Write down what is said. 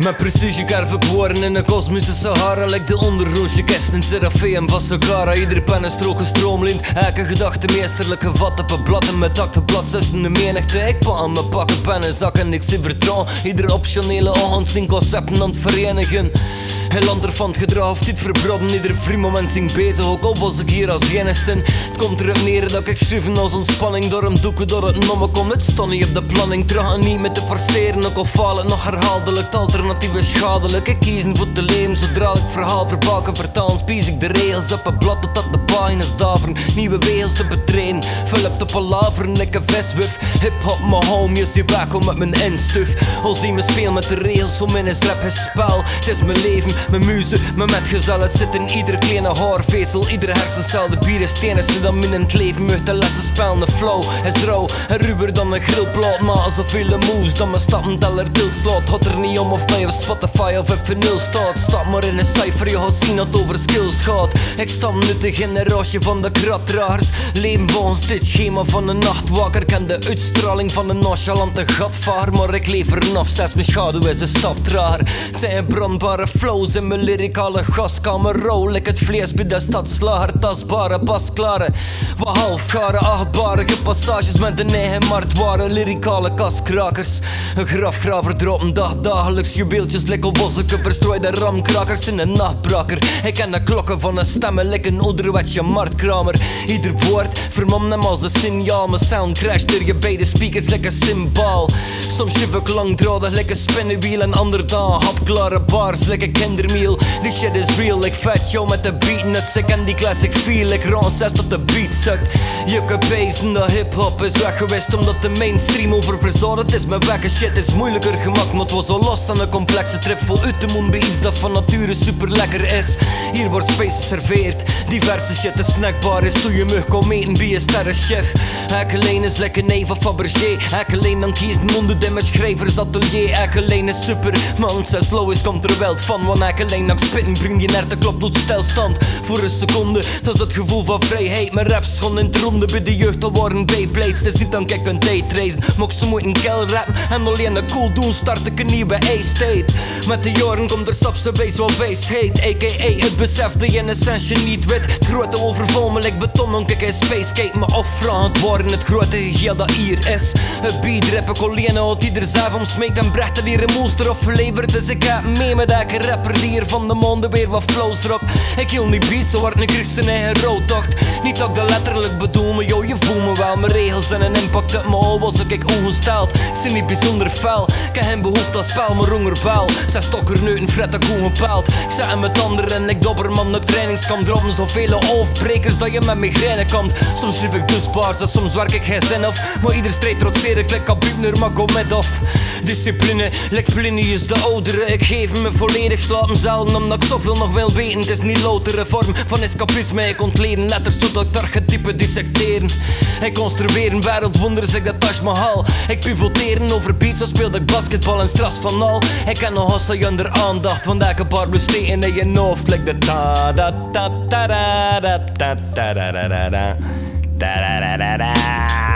Met precisie kerf woorden in een kosmische Sahara. Lijkt de onderroosje kerst in Seraphim van Saqqara. Iedere pen is strook gestroomlijnd. Elke gedachte meesterlijk gevat op een blad. En met akte blad tussen de menigte. Ik pak aan mijn pakken pen en zak en ik zie vertrouwen. Iedere optionele ochtend zijn concepten aan het verenigen. Hij landt er van het gedrag of dit verbroden. Ieder vrij moment zing bezig, ook al was ik hier als enigste. Het komt erop neer dat ik schrijven als ontspanning. Door hem doeken, door het nomme komt. Het stond niet op de planning. Terug en niet met te forceren, ook al falen nog herhaaldelijk. Het alternatief is schadelijk. Ik kiezen voor te leven, zodra ik verhaal verpakken. Vertalen spies ik de regels op een blad totdat de pagina's daveren. Nieuwe wegels te betreden, vul op de palaveren, ik een viswuf. Hip-hop, mijn home, je ziet back om met mijn instuf. Al zie me speel met de regels, voor mij is rap het spel. Het is mijn leven, mijn muze, mijn metgezel. Het zit in ieder kleine haarvezel, iedere hersencel. De bier is tennis, dan min in het leven moet de lessen spelen. De flow is rauw en ruwer dan een grillplaat. Maar zoveel moves dan mijn stappenteller tilt slaat. Hot er niet om of dat je op Spotify of even nul staat. Stap maar in een cijfer, je gaat zien dat het over skills gaat. Ik stam nu de generatie van de kratraars. Leven volgens dit schema van een nachtwakker. Ken de uitstraling van een nonchalante gatvaar. Maar ik leef er af, zes mijn schaduw is een stap traar. Het zijn brandbare flows in mijn lyricale gaskamer. Rol ik het vlees bij de stadslager. Tastbare, pasklare, wat halfgare, achtbarige passages met een eigen marktware. Lyricale kaskrakers, een grafgraver droppen dagelijks. Jubeeltjes lekker bosseke, verstrooide ramkrakers in een nachtbraker. Ik ken de klokken van een stemmen, like een ouderwetse marktkramer. Ieder woord vermom hem als een signaal. Mijn sound crasht door je beide speakers, like een symbool. Soms shift ik langdradig, like een spinnenwiel. En ander dan hapklare bars, like een kindermeal. Die shit is real, like Fat Joe met de beatnuts. Ik ken die classic feel, like Ron 6 tot de beat sukt. Je kunt pezen, de hip-hop is weg geweest omdat de mainstream over verzorgd is. Mijn wekke shit is moeilijker gemaakt, maar het was al los aan een complexe trip. Vol uit de moon bij iets dat van nature super lekker is. Hier wordt space geserveerd, diverse shit is snackbar is. Toen je mug kon meten bij een sterrenchef. Elke lijn is lekker Neva Fabergé. Elke lijn dan kiest monden in mijn schrijversatelier. Elke lijn is super, man, zes slow is komt er wel van. Want elke lijn dan spitten brengt je naar de klop tot stilstand. Voor een seconde, dat is het gevoel van vrijheid. Mijn raps gewoon in het ronde bij de jeugd al worden bijplays. Het is niet dan kijk een tijdreizen, maar ik ze moeten kel rappen. En alleen een cool doen start ik een nieuwe A-state. Met de jaren komt er stapsgewijs wel wijsheid. A.k.a. het besef dat je in essentie niet weet. Het grote overvalmen, ik beton dan kijk in space skate. Maar afvragen het worden het grote geheel dat hier is. Het beat rap ik alleen uit ieder zelf omsmeekt en bracht er hier een monster of verleverd. Dus ik heb mee met elke rapper die hier van de monden weer wat flows rokt. Ik hield niet beat, zo wordt een krieg zijn eigen roodtocht. Niet dat ik dat letterlijk bedoel, maar yo, je voelt me wel. Mijn regels en een impact op mijn was ik ongesteld. Ik zit niet bijzonder fel, ik heb geen behoefte aan spel, maar honger wel. Zes stokkerneuten, fret ik ongepeld. Ik zet hem met anderen en ik dobberman op trainingskamp. Droppen zoveel hoofdbrekers dat je met migraine komt. Soms schrijf ik dus bars en soms werk ik geen zin af. Maar ieder strijd trotseer ik, like Abubner, maar kom met af. Discipline, like Plinius de oudere. Ik geef me volledig, slaap me zelden omdat ik zoveel nog wil weten. Het is niet loutere vorm van escapisme. Ik ontleden letters tot ik archetypen dissecteren. Ik construeer een wereldwonders, ik dat Taj Mahal. Ik pivoteren over beats, zo speelde ik basketbal en stras van al. Ik ken nog hostel onder aandacht, want elke bar blijft steken in je hoofd. Like de ta da ta ta da da ta ta da da da da da da da da.